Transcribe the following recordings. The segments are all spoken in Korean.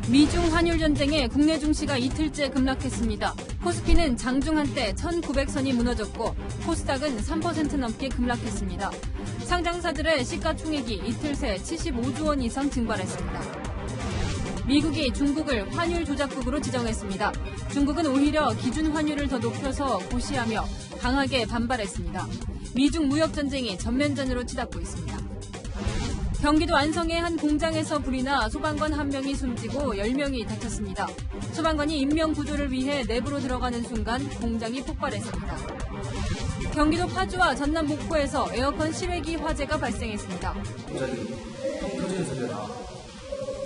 미중 환율 전쟁에 국내 증시가 이틀째 급락했습니다. 코스피는 장중 한때 1,900선이 무너졌고 코스닥은 3% 넘게 급락했습니다. 상장사들의 시가총액이 이틀 새 75조 원 이상 증발했습니다. 미국이 중국을 환율 조작국으로 지정했습니다. 중국은 오히려 기준 환율을 더 높여서 고시하며 강하게 반발했습니다. 미중 무역 전쟁이 전면전으로 치닫고 있습니다. 경기도 안성의 한 공장에서 불이 나 소방관 1명이 숨지고 10명이 다쳤습니다. 소방관이 인명 구조를 위해 내부로 들어가는 순간 공장이 폭발했습니다. 경기도 파주와 전남 목포에서 에어컨 실외기 화재가 발생했습니다. 터지는 소리가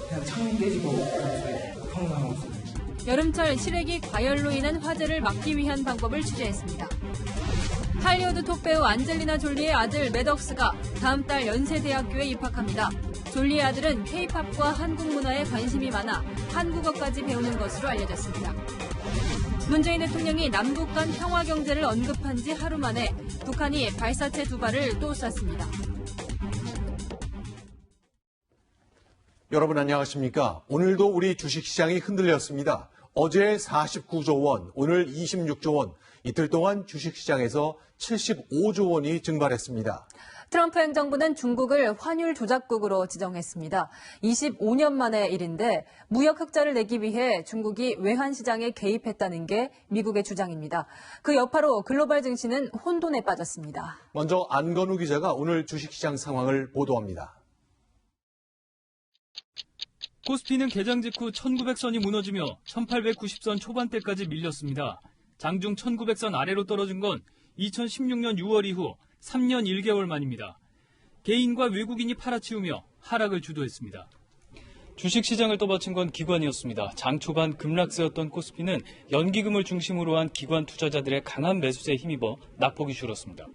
그냥 창문 깨지고 펑 나는 소리. 여름철 실외기 과열로 인한 화재를 막기 위한 방법을 취재했습니다. 할리우드 톱배우 안젤리나 졸리의 아들 매덕스가 다음 달 연세대학교에 입학합니다. 졸리의 아들은 K-팝과 한국 문화에 관심이 많아 한국어까지 배우는 것으로 알려졌습니다. 문재인 대통령이 남북 간 평화 경제를 언급한 지 하루 만에 북한이 발사체 2발을 또 쐈습니다. 여러분 안녕하십니까? 오늘도 우리 주식시장이 흔들렸습니다. 어제 49조 원, 오늘 26조 원, 이틀 동안 주식시장에서 75조 원이 증발했습니다. 트럼프 행정부는 중국을 환율 조작국으로 지정했습니다. 25년 만의 일인데 무역 흑자를 내기 위해 중국이 외환시장에 개입했다는 게 미국의 주장입니다. 그 여파로 글로벌 증시는 혼돈에 빠졌습니다. 먼저 안건우 기자가 오늘 주식시장 상황을 보도합니다. 코스피는 개장 직후 1900선이 무너지며 1890선 초반대까지 밀렸습니다. 장중 1900선 아래로 떨어진 건 2016년 6월 이후 3년 1개월 만입니다. 개인과 외국인이 팔아치우며 하락을 주도했습니다. 주식시장을 떠받친 건 기관이었습니다. 장 초반 급락세였던 코스피는 연기금을 중심으로 한 기관 투자자들의 강한 매수세에 힘입어 낙폭이 줄었습니다.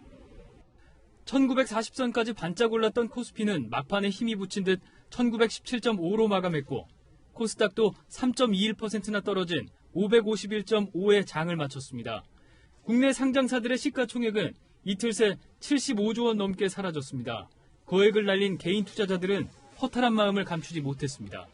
1940선까지 반짝 올랐던 코스피는 막판에 힘이 붙인 듯 1917.5로 마감했고 코스닥도 3.21%나 떨어진 551.5에 장을 마쳤습니다. 국내 상장사들의 시가총액은 이틀 새 75조 원 넘게 사라졌습니다. 거액을 날린 개인 투자자들은 허탈한 마음을 감추지 못했습니다.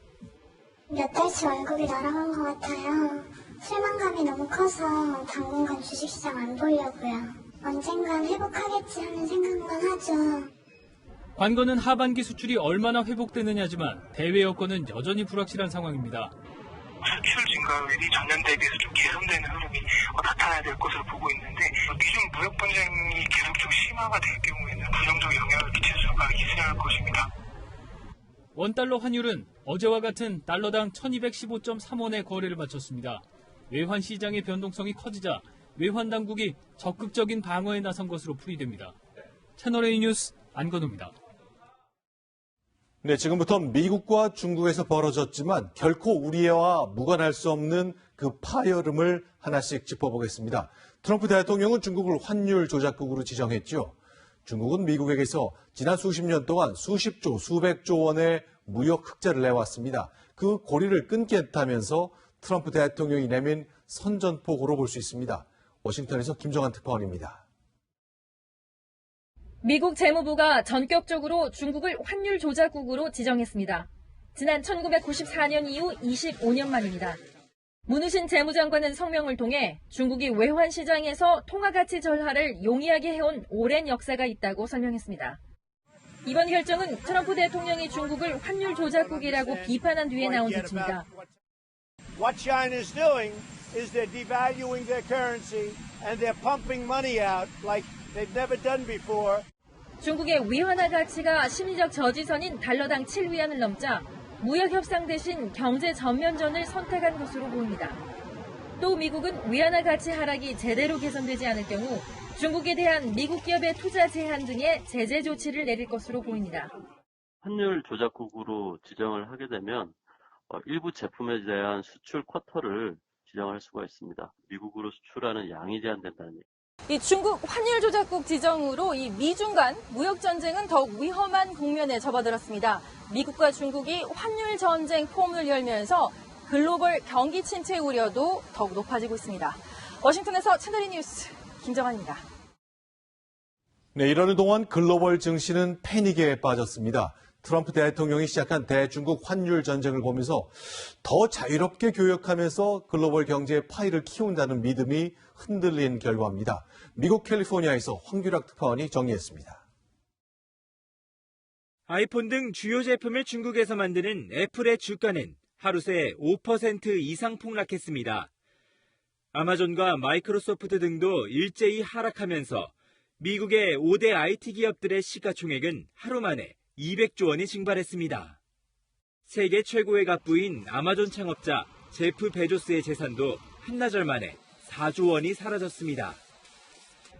몇 달치 월급이 날아간 것 같아요. 실망감이 너무 커서 당분간 주식시장 안 보려고요. 언젠간 회복하겠지 하는 생각만 하죠. 관건은 하반기 수출이 얼마나 회복되느냐지만 대외 여건은 여전히 불확실한 상황입니다. 수출 증가율이 전년 대비해서 좀 개선되는 흐름이 나타나야 될 것으로 보고 있는데 미중 무역 분쟁이 계속 좀 심화가 될 경우에는 부정적 영향을 끼칠 수가 있을 것입니다. 원달러 환율은 어제와 같은 달러당 1215.3원의 거래를 마쳤습니다. 외환 시장의 변동성이 커지자 외환 당국이 적극적인 방어에 나선 것으로 풀이됩니다. 채널A 뉴스 안건우입니다. 네, 지금부터 미국과 중국에서 벌어졌지만 결코 우리와 무관할 수 없는 그 파열음을 하나씩 짚어보겠습니다. 트럼프 대통령은 중국을 환율 조작국으로 지정했죠. 중국은 미국에게서 지난 수십 년 동안 수십조, 수백조 원의 무역 흑자를 내왔습니다. 그 고리를 끊겠다면서 트럼프 대통령이 내민 선전포고로 볼 수 있습니다. 워싱턴에서 김정한 특파원입니다. 미국 재무부가 전격적으로 중국을 환율 조작국으로 지정했습니다. 지난 1994년 이후 25년 만입니다. 문우신 재무장관은 성명을 통해 중국이 외환시장에서 통화가치 절하를 용이하게 해온 오랜 역사가 있다고 설명했습니다. 이번 결정은 트럼프 대통령이 중국을 환율 조작국이라고 비판한 뒤에 나온 조치입니다. What China is doing is they're devaluing their currency and they're pumping money out like they've never done before. 중국의 위안화 가치가 심리적 저지선인 달러당 7위안을 넘자 무역 협상 대신 경제 전면전을 선택한 것으로 보입니다. 또 미국은 위안화 가치 하락이 제대로 개선되지 않을 경우 중국에 대한 미국 기업의 투자 제한 등의 제재 조치를 내릴 것으로 보입니다. 환율 조작국으로 지정을 하게 되면 일부 제품에 대한 수출 쿼터를 지정할 수가 있습니다. 미국으로 수출하는 양이 제한된다는 얘기. 이 중국 환율 조작국 지정으로 이 미중 간 무역 전쟁은 더욱 위험한 국면에 접어들었습니다. 미국과 중국이 환율 전쟁 포문을 열면서 글로벌 경기 침체 우려도 더욱 높아지고 있습니다. 워싱턴에서 채널A 뉴스 김정환입니다. 네, 이러는 동안 글로벌 증시는 패닉에 빠졌습니다. 트럼프 대통령이 시작한 대중국 환율 전쟁을 보면서 더 자유롭게 교역하면서 글로벌 경제의 파이를 키운다는 믿음이 흔들린 결과입니다. 미국 캘리포니아에서 황규락 특파원이 정리했습니다. 아이폰 등 주요 제품을 중국에서 만드는 애플의 주가는 하루 새 5% 이상 폭락했습니다. 아마존과 마이크로소프트 등도 일제히 하락하면서 미국의 5대 IT 기업들의 시가총액은 하루 만에 200조 원이 증발했습니다. 세계 최고의 갑부인 아마존 창업자 제프 베조스의 재산도 한나절 만에 4조 원이 사라졌습니다.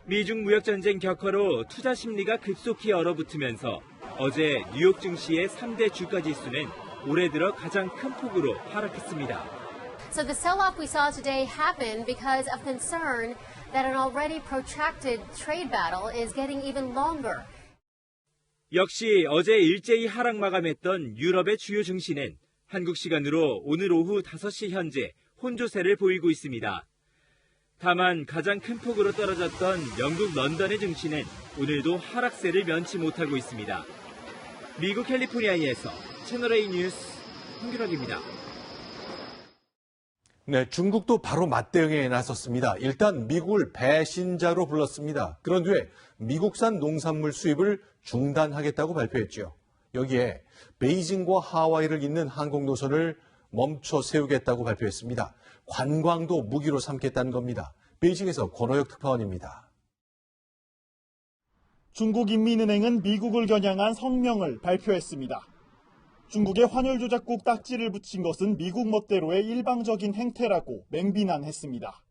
미중 무역전쟁 격화로 투자 심리가 급속히 얼어붙으면서 어제 뉴욕 증시의 3대 주가 지수는 올해 들어 가장 큰 폭으로 하락했습니다. So the sell-off we saw today happened because of concern that an already protracted trade battle is getting even longer. 역시 어제 일제히 하락 마감했던 유럽의 주요 증시는 한국 시간으로 오늘 오후 5시 현재 혼조세를 보이고 있습니다. 다만 가장 큰 폭으로 떨어졌던 영국 런던의 증시는 오늘도 하락세를 면치 못하고 있습니다. 미국 캘리포니아에서 채널A 뉴스 홍규락입니다. 네, 중국도 바로 맞대응에 나섰습니다. 일단 미국을 배신자로 불렀습니다. 그런 뒤에 미국산 농산물 수입을 중단하겠다고 발표했죠. 여기에 베이징과 하와이를 잇는 항공 노선을 멈춰 세우겠다고 발표했습니다. 관광도 무기로 삼겠다는 겁니다. 베이징에서 권호혁 특파원입니다. 중국인민은행은 미국을 겨냥한 성명을 발표했습니다. 중국의 환율 조작국 딱지를 붙인 것은 미국 멋대로의 일방적인 행태라고 맹비난했습니다.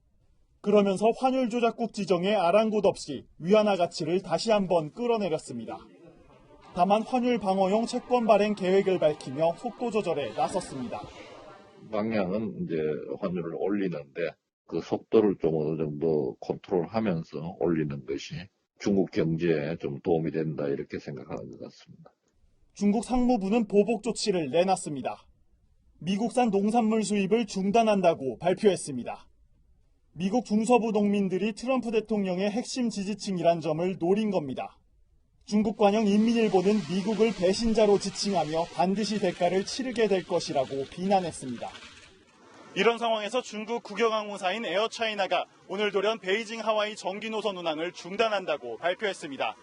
그러면서 환율 조작국 지정에 아랑곳 없이 위안화 가치를 다시 한번 끌어내렸습니다. 다만 환율 방어용 채권 발행 계획을 밝히며 속도 조절에 나섰습니다. 방향은 이제 환율을 올리는데 그 속도를 좀 어느 정도 컨트롤하면서 올리는 것이 중국 경제에 좀 도움이 된다 이렇게 생각하는 것 같습니다. 중국 상무부는 보복 조치를 내놨습니다. 미국산 농산물 수입을 중단한다고 발표했습니다. 미국 중서부 농민들이 트럼프 대통령의 핵심 지지층이란 점을 노린 겁니다. 중국 관영 인민일보는 미국을 배신자로 지칭하며 반드시 대가를 치르게 될 것이라고 비난했습니다. 이런 상황에서 중국 국영항공사인 에어차이나가 오늘 돌연 베이징 하와이 정기 노선 운항을 중단한다고 발표했습니다.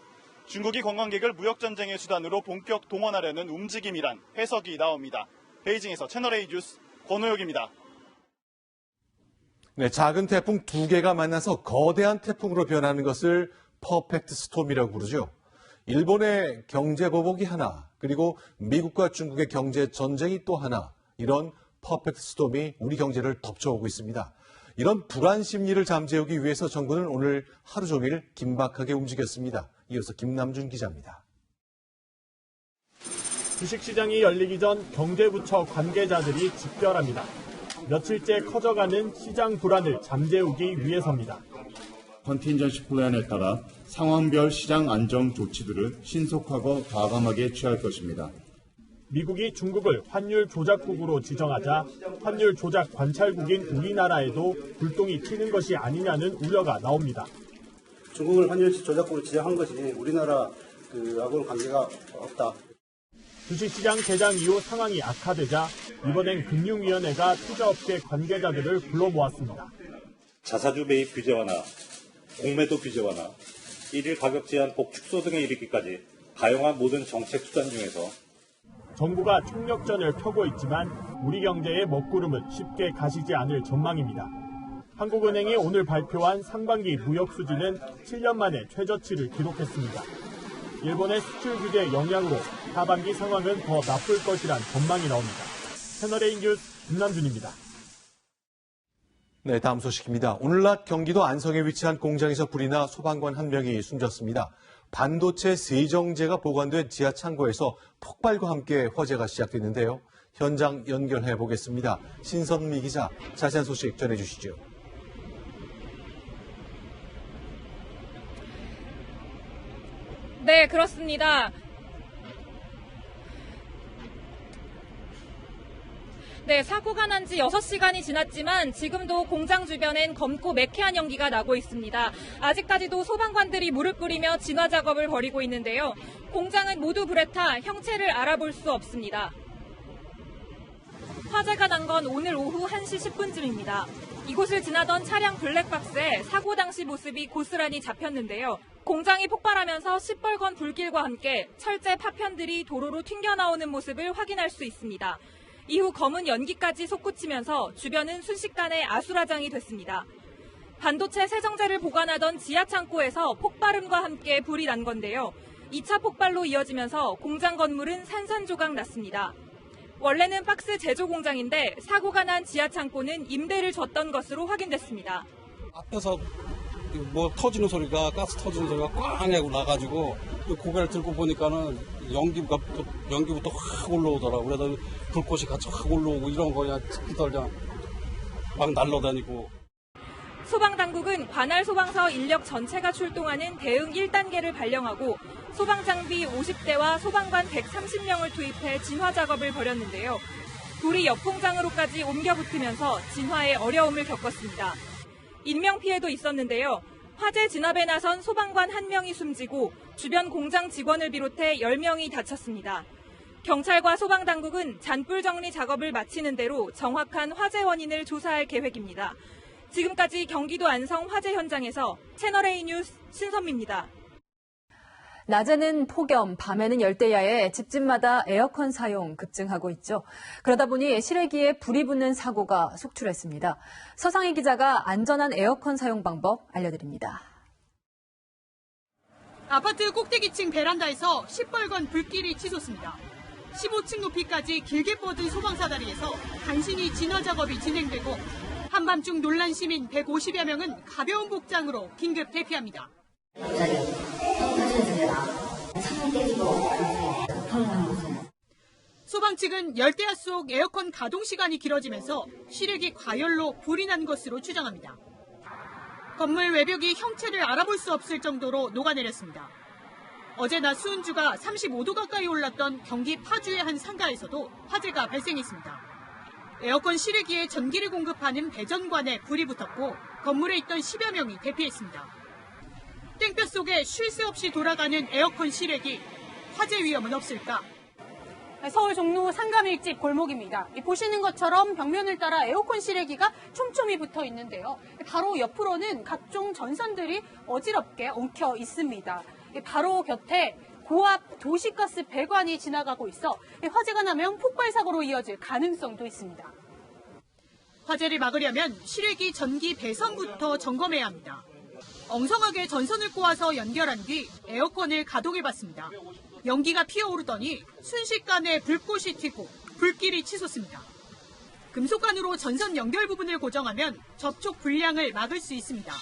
중국이 관광객을 무역전쟁의 수단으로 본격 동원하려는 움직임이란 해석이 나옵니다. 베이징에서 채널A 뉴스 권호혁입니다. 네, 작은 태풍 2개가 만나서 거대한 태풍으로 변하는 것을 퍼펙트 스톰이라고 부르죠. 일본의 경제 보복이 하나, 그리고 미국과 중국의 경제 전쟁이 또 하나, 이런 퍼펙트 스톰이 우리 경제를 덮쳐오고 있습니다. 이런 불안 심리를 잠재우기 위해서 정부는 오늘 하루 종일 긴박하게 움직였습니다. 이어서 김남준 기자입니다. 주식시장이 열리기 전 경제부처 관계자들이 집결합니다. 며칠째 커져가는 시장 불안을 잠재우기 위해서입니다. 컨틴전시 플랜에 따라 상황별 시장 안정 조치들을 신속하고 과감하게 취할 것입니다. 미국이 중국을 환율 조작국으로 지정하자 환율 조작 관찰국인 우리나라에도 불똥이 튀는 것이 아니냐는 우려가 나옵니다. 중국을 환율 조작국으로 지정한 것이 우리나라하고는 관계가 없다. 주식시장 개장 이후 상황이 악화되자 이번엔 금융위원회가 투자업계 관계자들을 불러 모았습니다. 자사주 매입 규제 완화, 공매도 규제 완화, 일일 가격 제한 폭 축소 등에 이르기까지 다양한 모든 정책 수단 중에서 정부가 총력전을 펴고 있지만 우리 경제의 먹구름은 쉽게 가시지 않을 전망입니다. 한국은행이 오늘 발표한 상반기 무역 수지는 7년 만에 최저치를 기록했습니다. 일본의 수출 규제 영향으로 하반기 상황은 더 나쁠 것이란 전망이 나옵니다. 채널A 뉴스 김남준입니다. 네, 다음 소식입니다. 오늘 낮 경기도 안성에 위치한 공장에서 불이 나 소방관 1명이 숨졌습니다. 반도체 세정제가 보관된 지하 창고에서 폭발과 함께 화재가 시작됐는데요. 현장 연결해 보겠습니다. 신선미 기자, 자세한 소식 전해주시죠. 네, 그렇습니다. 네, 사고가 난 지 6시간이 지났지만 지금도 공장 주변엔 검고 매캐한 연기가 나고 있습니다. 아직까지도 소방관들이 물을 뿌리며 진화 작업을 벌이고 있는데요. 공장은 모두 불에 타 형체를 알아볼 수 없습니다. 화재가 난 건 오늘 오후 1시 10분쯤입니다. 이곳을 지나던 차량 블랙박스에 사고 당시 모습이 고스란히 잡혔는데요. 공장이 폭발하면서 시뻘건 불길과 함께 철제 파편들이 도로로 튕겨나오는 모습을 확인할 수 있습니다. 이후 검은 연기까지 솟구치면서 주변은 순식간에 아수라장이 됐습니다. 반도체 세정제를 보관하던 지하 창고에서 폭발음과 함께 불이 난 건데요. 2차 폭발로 이어지면서 공장 건물은 산산조각 났습니다. 원래는 박스 제조 공장인데 사고가 난 지하 창고는 임대를 줬던 것으로 확인됐습니다. 앞에서 뭐 터지는 소리가 가스 터지는 소리가 꽝 하고 나가지고 고개를 들고 보니까는 연기부터 확 올라오더라고. 그래서 불꽃이 같이 확 올라오고 이런 거 그냥 특히들 그냥 막 날아다니고. 소방당국은 관할 소방서 인력 전체가 출동하는 대응 1단계를 발령하고 소방장비 50대와 소방관 130명을 투입해 진화 작업을 벌였는데요. 불이 옆 공장으로까지 옮겨 붙으면서 진화에 어려움을 겪었습니다. 인명피해도 있었는데요. 화재 진압에 나선 소방관 1명이 숨지고 주변 공장 직원을 비롯해 10명이 다쳤습니다. 경찰과 소방당국은 잔불 정리 작업을 마치는 대로 정확한 화재 원인을 조사할 계획입니다. 지금까지 경기도 안성 화재 현장에서 채널A 뉴스 신선미입니다. 낮에는 폭염, 밤에는 열대야에 집집마다 에어컨 사용 급증하고 있죠. 그러다 보니 실외기에 불이 붙는 사고가 속출했습니다. 서상희 기자가 안전한 에어컨 사용 방법 알려드립니다. 아파트 꼭대기층 베란다에서 시뻘건 불길이 치솟습니다. 15층 높이까지 길게 뻗은 소방사다리에서 간신히 진화 작업이 진행되고 한밤중 놀란 시민 150여 명은 가벼운 복장으로 긴급 대피합니다. 소방 측은 열대야 속 에어컨 가동 시간이 길어지면서 실외기 과열로 불이 난 것으로 추정합니다. 건물 외벽이 형체를 알아볼 수 없을 정도로 녹아내렸습니다. 어제 낮 수은주가 35도 가까이 올랐던 경기 파주의 한 상가에서도 화재가 발생했습니다. 에어컨 실외기에 전기를 공급하는 배전관에 불이 붙었고 건물에 있던 10여 명이 대피했습니다. 땡볕 속에 쉴 새 없이 돌아가는 에어컨 실외기, 화재 위험은 없을까? 서울 종로 상가밀집 골목입니다. 보시는 것처럼 벽면을 따라 에어컨 실외기가 촘촘히 붙어 있는데요. 바로 옆으로는 각종 전선들이 어지럽게 엉켜 있습니다. 바로 곁에 고압 도시가스 배관이 지나가고 있어 화재가 나면 폭발 사고로 이어질 가능성도 있습니다. 화재를 막으려면 실외기 전기 배선부터 점검해야 합니다. 엉성하게 전선을 꼬아서 연결한 뒤 에어컨을 가동해봤습니다. 연기가 피어오르더니 순식간에 불꽃이 튀고 불길이 치솟습니다. 금속관으로 전선 연결 부분을 고정하면 접촉 불량을 막을 수 있습니다.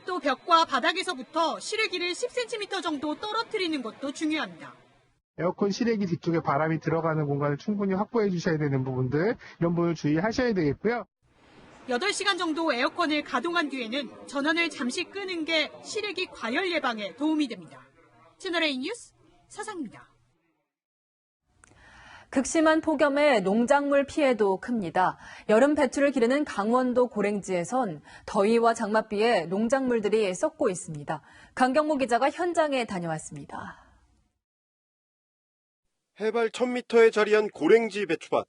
또 벽과 바닥에서부터 실외기를 10cm 정도 떨어뜨리는 것도 중요합니다. 에어컨 실외기 뒤쪽에 바람이 들어가는 공간을 충분히 확보해 주셔야 되는 부분들, 이런 부분을 주의하셔야 되겠고요. 8시간 정도 에어컨을 가동한 뒤에는 전원을 잠시 끄는 게 실외기 과열 예방에 도움이 됩니다. 채널A 뉴스 서상입니다. 극심한 폭염에 농작물 피해도 큽니다. 여름 배추를 기르는 강원도 고랭지에선 더위와 장맛비에 농작물들이 썩고 있습니다. 강경모 기자가 현장에 다녀왔습니다. 해발 1000m에 자리한 고랭지 배추밭.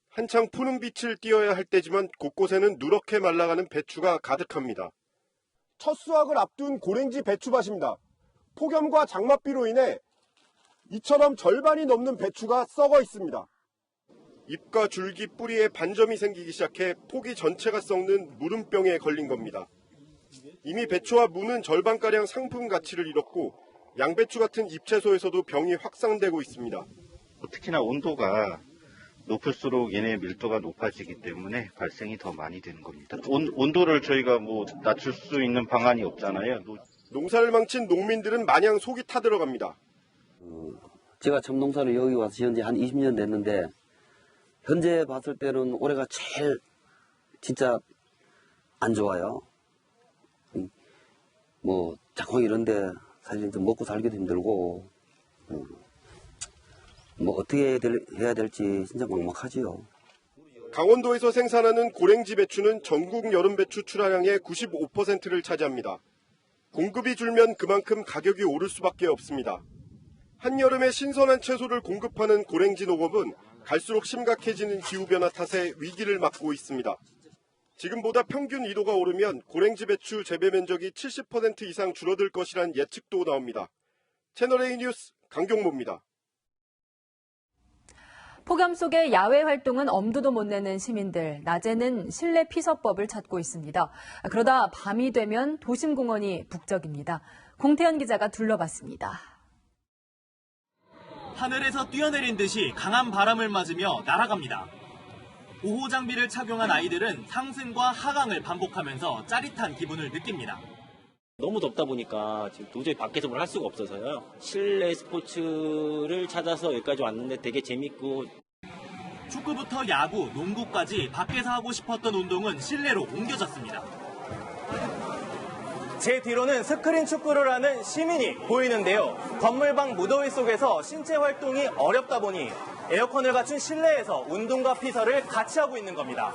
한창 푸른 빛을 띄어야 할 때지만 곳곳에는 누렇게 말라가는 배추가 가득합니다. 첫 수확을 앞둔 고랭지 배추밭입니다. 폭염과 장맛비로 인해 이처럼 절반이 넘는 배추가 썩어 있습니다. 잎과 줄기, 뿌리에 반점이 생기기 시작해 포기 전체가 썩는 무름병에 걸린 겁니다. 이미 배추와 무는 절반가량 상품 가치를 잃었고 양배추 같은 잎채소에서도 병이 확산되고 있습니다. 특히나 온도가 높을수록 얘네 밀도가 높아지기 때문에 발생이 더 많이 되는 겁니다. 온도를 저희가 낮출 수 있는 방안이 없잖아요. 농사를 망친 농민들은 마냥 속이 타들어갑니다. 제가 첨농사를 여기 와서 현재 한 20년 됐는데 현재 봤을 때는 올해가 제일 진짜 안 좋아요. 작황 이런데 사실 좀 먹고 살기도 힘들고 어떻게 해야 될지 진짜 막막하지요. 강원도에서 생산하는 고랭지 배추는 전국 여름 배추 출하량의 95%를 차지합니다. 공급이 줄면 그만큼 가격이 오를 수밖에 없습니다. 한여름에 신선한 채소를 공급하는 고랭지 농업은 갈수록 심각해지는 기후변화 탓에 위기를 맞고 있습니다. 지금보다 평균 2도가 오르면 고랭지 배추 재배 면적이 70% 이상 줄어들 것이란 예측도 나옵니다. 채널A 뉴스 강경모입니다. 폭염 속에 야외 활동은 엄두도 못 내는 시민들, 낮에는 실내 피서법을 찾고 있습니다. 그러다 밤이 되면 도심공원이 북적입니다. 공태현 기자가 둘러봤습니다. 하늘에서 뛰어내린 듯이 강한 바람을 맞으며 날아갑니다. 보호 장비를 착용한 아이들은 상승과 하강을 반복하면서 짜릿한 기분을 느낍니다. 너무 덥다 보니까 지금 도저히 밖에서 뭘 할 수가 없어서요. 실내 스포츠를 찾아서 여기까지 왔는데 되게 재밌고. 축구부터 야구, 농구까지 밖에서 하고 싶었던 운동은 실내로 옮겨졌습니다. 제 뒤로는 스크린 축구를 하는 시민이 보이는데요. 건물 밖 무더위 속에서 신체 활동이 어렵다 보니 에어컨을 갖춘 실내에서 운동과 피서를 같이 하고 있는 겁니다.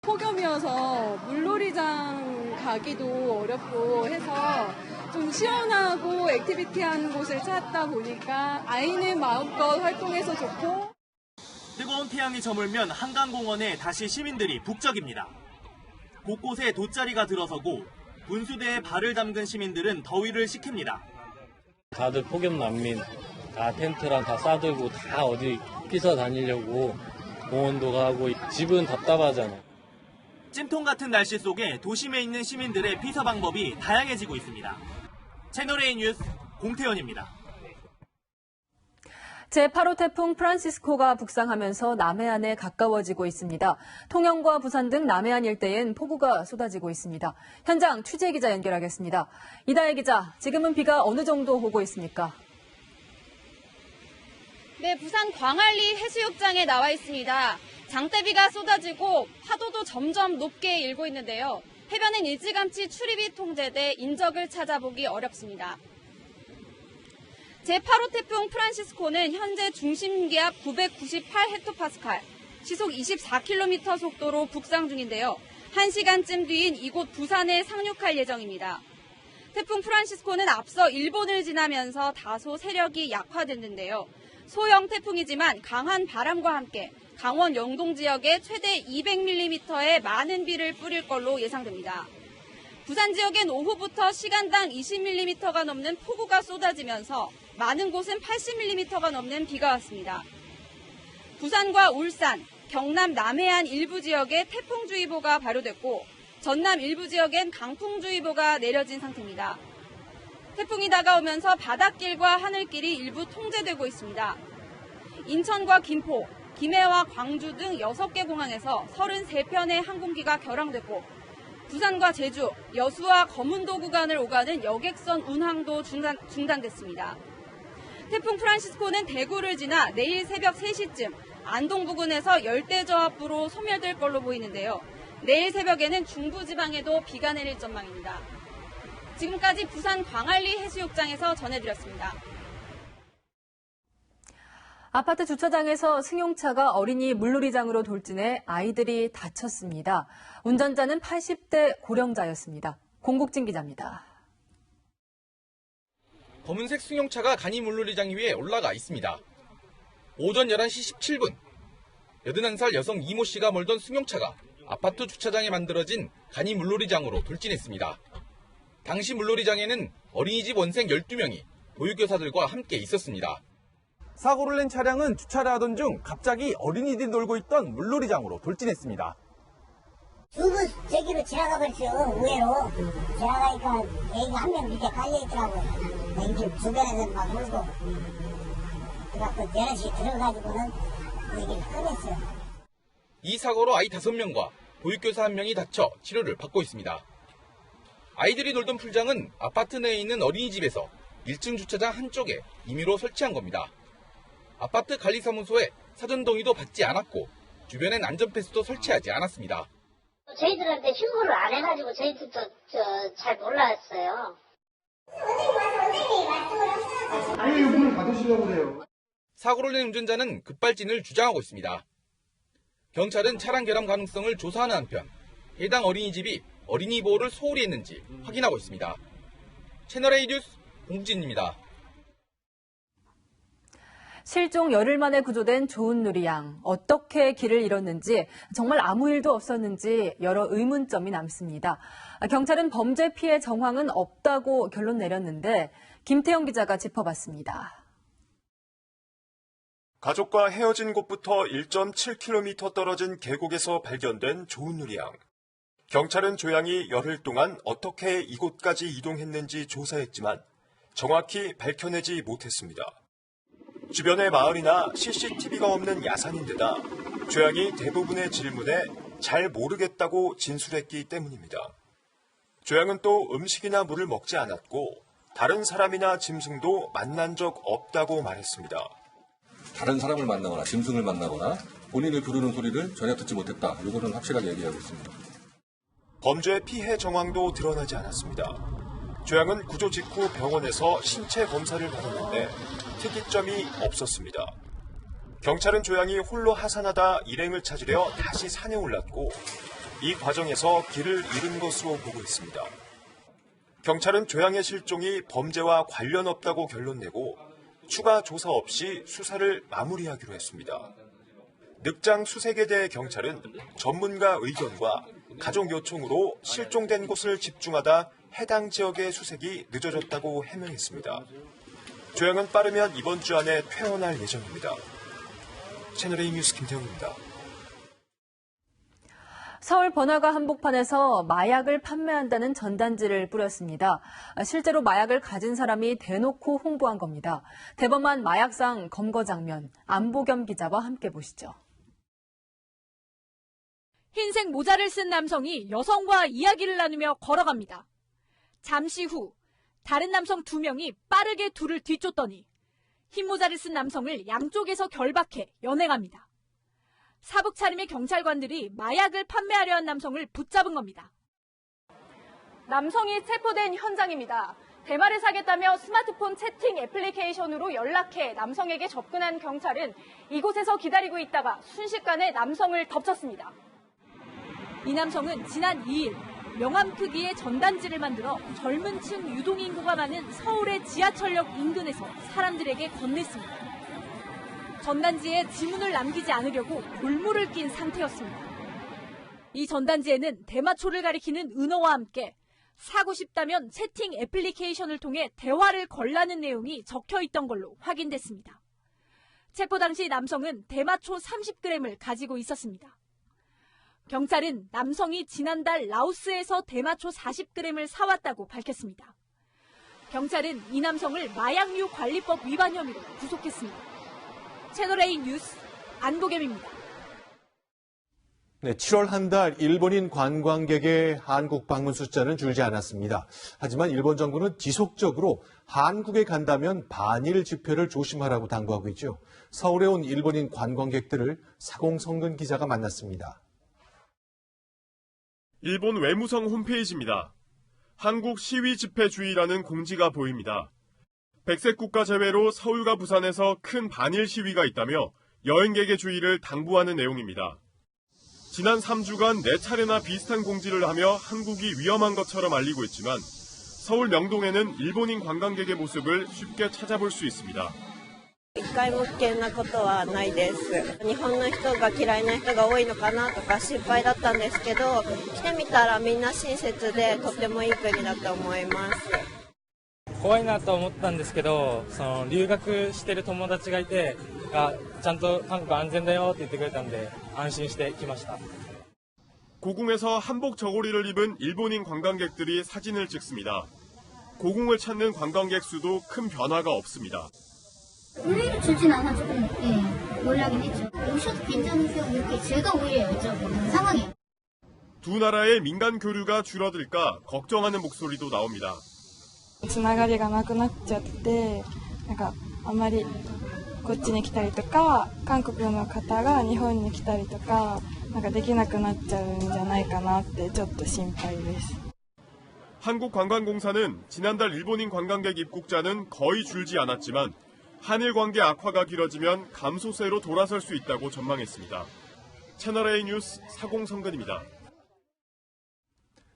폭염이어서 물놀이장 가기도 어렵고 해서 좀 시원하고 액티비티한 곳을 찾다 보니까 아이는 마음껏 활동해서 좋고. 뜨거운 태양이 저물면 한강공원에 다시 시민들이 북적입니다. 곳곳에 돗자리가 들어서고 분수대에 발을 담근 시민들은 더위를 식힙니다. 다들 폭염 난민, 다 텐트랑 다 싸들고 다 어디 피서 다니려고 공원도 가고 집은 답답하잖아요. 찜통 같은 날씨 속에 도심에 있는 시민들의 피서 방법이 다양해지고 있습니다. 채널A 뉴스 공태현입니다. 제8호 태풍 프란시스코가 북상하면서 남해안에 가까워지고 있습니다. 통영과 부산 등 남해안 일대엔 폭우가 쏟아지고 있습니다. 현장 취재 기자 연결하겠습니다. 이다혜 기자, 지금은 비가 어느 정도 오고 있습니까? 네, 부산 광안리 해수욕장에 나와 있습니다. 장대비가 쏟아지고 파도도 점점 높게 일고 있는데요. 해변은 일찌감치 출입이 통제돼 인적을 찾아보기 어렵습니다. 제8호 태풍 프란시스코는 현재 중심기압 998헥토파스칼, 시속 24km 속도로 북상 중인데요. 1시간쯤 뒤인 이곳 부산에 상륙할 예정입니다. 태풍 프란시스코는 앞서 일본을 지나면서 다소 세력이 약화됐는데요. 소형 태풍이지만 강한 바람과 함께 강원 영동 지역에 최대 200mm의 많은 비를 뿌릴 걸로 예상됩니다. 부산 지역엔 오후부터 시간당 20mm가 넘는 폭우가 쏟아지면서 많은 곳은 80mm가 넘는 비가 왔습니다. 부산과 울산, 경남 남해안 일부 지역에 태풍주의보가 발효됐고 전남 일부 지역엔 강풍주의보가 내려진 상태입니다. 태풍이 다가오면서 바닷길과 하늘길이 일부 통제되고 있습니다. 인천과 김포, 김해와 광주 등 6개 공항에서 33편의 항공기가 결항됐고 부산과 제주, 여수와 거문도 구간을 오가는 여객선 운항도 중단됐습니다. 태풍 프란시스코는 대구를 지나 내일 새벽 3시쯤 안동 부근에서 열대저압부로 소멸될 걸로 보이는데요. 내일 새벽에는 중부지방에도 비가 내릴 전망입니다. 지금까지 부산 광안리 해수욕장에서 전해드렸습니다. 아파트 주차장에서 승용차가 어린이 물놀이장으로 돌진해 아이들이 다쳤습니다. 운전자는 80대 고령자였습니다. 공국진 기자입니다. 검은색 승용차가 간이 물놀이장 위에 올라가 있습니다. 오전 11시 17분, 81살 여성 이모 씨가 몰던 승용차가 아파트 주차장에 만들어진 간이 물놀이장으로 돌진했습니다. 당시 물놀이장에는 어린이집 원생 12명이 보육교사들과 함께 있었습니다. 사고를 낸 차량은 주차를 하던 중 갑자기 어린이들이 놀고 있던 물놀이장으로 돌진했습니다. 두 분 저기로 지나가 버렸어요. 우회로. 지나가니까 애기가 한 명 밑에 깔려있더라고요. 애기 주변에서 막 울고. 그래갖고 여럿이 들어가지고는 얘기를 꺼냈어요. 이 사고로 아이 5명과 보육교사 1명이 다쳐 치료를 받고 있습니다. 아이들이 놀던 풀장은 아파트 내에 있는 어린이집에서 1층 주차장 한쪽에 임의로 설치한 겁니다. 아파트 관리사무소에 사전 동의도 받지 않았고 주변엔 안전패스도 설치하지 않았습니다. 저희들한테 신고를 안 해가지고 저희들도 잘 몰랐어요. 왜 문을 닫으시려고 그래요? 사고를 낸 운전자는 급발진을 주장하고 있습니다. 경찰은 차량 결함 가능성을 조사하는 한편 해당 어린이집이 어린이 보호를 소홀히 했는지 확인하고 있습니다. 채널A 뉴스 공진입니다. 실종 열흘 만에 구조된 조은누리 양. 어떻게 길을 잃었는지, 정말 아무 일도 없었는지 여러 의문점이 남습니다. 경찰은 범죄 피해 정황은 없다고 결론 내렸는데 김태영 기자가 짚어봤습니다. 가족과 헤어진 곳부터 1.7km 떨어진 계곡에서 발견된 조은누리 양. 경찰은 조양이 열흘 동안 어떻게 이곳까지 이동했는지 조사했지만 정확히 밝혀내지 못했습니다. 주변의 마을이나 CCTV가 없는 야산인데다 조양이 대부분의 질문에 잘 모르겠다고 진술했기 때문입니다. 조양은 또 음식이나 물을 먹지 않았고 다른 사람이나 짐승도 만난 적 없다고 말했습니다. 다른 사람을 만나거나 짐승을 만나거나 본인을 부르는 소리를 전혀 듣지 못했다. 이거는 확실하게 얘기하고 있습니다. 범죄 피해 정황도 드러나지 않았습니다. 조양은 구조 직후 병원에서 신체 검사를 받았는데 특이점이 없었습니다. 경찰은 조양이 홀로 하산하다 일행을 찾으려 다시 산에 올랐고 이 과정에서 길을 잃은 것으로 보고 있습니다. 경찰은 조양의 실종이 범죄와 관련 없다고 결론 내고 추가 조사 없이 수사를 마무리하기로 했습니다. 늑장 수색에 대해 경찰은 전문가 의견과 가족 요청으로 실종된 곳을 집중하다 해당 지역의 수색이 늦어졌다고 해명했습니다. 조양은 빠르면 이번 주 안에 퇴원할 예정입니다. 채널A 뉴스 김태형입니다. 서울 번화가 한복판에서 마약을 판매한다는 전단지를 뿌렸습니다. 실제로 마약을 가진 사람이 대놓고 홍보한 겁니다. 대범한 마약상 검거 장면, 안보겸 기자와 함께 보시죠. 흰색 모자를 쓴 남성이 여성과 이야기를 나누며 걸어갑니다. 잠시 후 다른 남성 2명이 빠르게 둘을 뒤쫓더니 흰 모자를 쓴 남성을 양쪽에서 결박해 연행합니다. 사복 차림의 경찰관들이 마약을 판매하려 한 남성을 붙잡은 겁니다. 남성이 체포된 현장입니다. 대마를 사겠다며 스마트폰 채팅 애플리케이션으로 연락해 남성에게 접근한 경찰은 이곳에서 기다리고 있다가 순식간에 남성을 덮쳤습니다. 이 남성은 지난 2일 명함 크기의 전단지를 만들어 젊은 층 유동인구가 많은 서울의 지하철역 인근에서 사람들에게 건넸습니다. 전단지에 지문을 남기지 않으려고 골무를 낀 상태였습니다. 이 전단지에는 대마초를 가리키는 은어와 함께 사고 싶다면 채팅 애플리케이션을 통해 대화를 걸라는 내용이 적혀 있던 걸로 확인됐습니다. 체포 당시 남성은 대마초 30g을 가지고 있었습니다. 경찰은 남성이 지난달 라오스에서 대마초 40g을 사왔다고 밝혔습니다. 경찰은 이 남성을 마약류 관리법 위반 혐의로 구속했습니다. 채널A 뉴스 안보겸입니다. 네, 7월 한 달 일본인 관광객의 한국 방문 숫자는 줄지 않았습니다. 하지만 일본 정부는 지속적으로 한국에 간다면 반일 집회를 조심하라고 당부하고 있죠. 서울에 온 일본인 관광객들을 사공성근 기자가 만났습니다. 일본 외무성 홈페이지입니다. 한국 시위 집회 주의라는 공지가 보입니다. 백색 국가 제외로 서울과 부산에서 큰 반일 시위가 있다며 여행객의 주의를 당부하는 내용입니다. 지난 3주간 4차례나 비슷한 공지를 하며 한국이 위험한 것처럼 알리고 있지만 서울 명동에는 일본인 관광객의 모습을 쉽게 찾아볼 수 있습니다. 一回も危険なことはないです。日本の人が嫌いな人が多いのかなとか心配だったんですけど、来てみたらみんな親切でとってもいい国だと思います。怖いなと思ったんですけど、留学してる友達がいて、ちゃんと韓国安全だよって言ってくれたんで安心して来ました。 고궁에서 한복 저고리를 입은 일본인 관광객들이 사진을 찍습니다. 고궁을 찾는 관광객 수도 큰 변화가 없습니다. 오히려 줄진 않아 조금 놀라긴 했죠. 오셔도 괜찮으세요? 이렇게 제가 오히려 여쭤보는 상황이에요. 두 나라의 민간 교류가 줄어들까 걱정하는 목소리도 나옵니다. つながりがなくなっちゃって、なんかあんまりこっちに来たりとか、韓国の方が日本に来たりとか、なんかできなくなっちゃうんじゃないかなってちょっと心配です。 한국관광공사는 지난달 일본인 관광객 입국자는 거의 줄지 않았지만 한일 관계 악화가 길어지면 감소세로 돌아설 수 있다고 전망했습니다. 채널A 뉴스 사공성근입니다.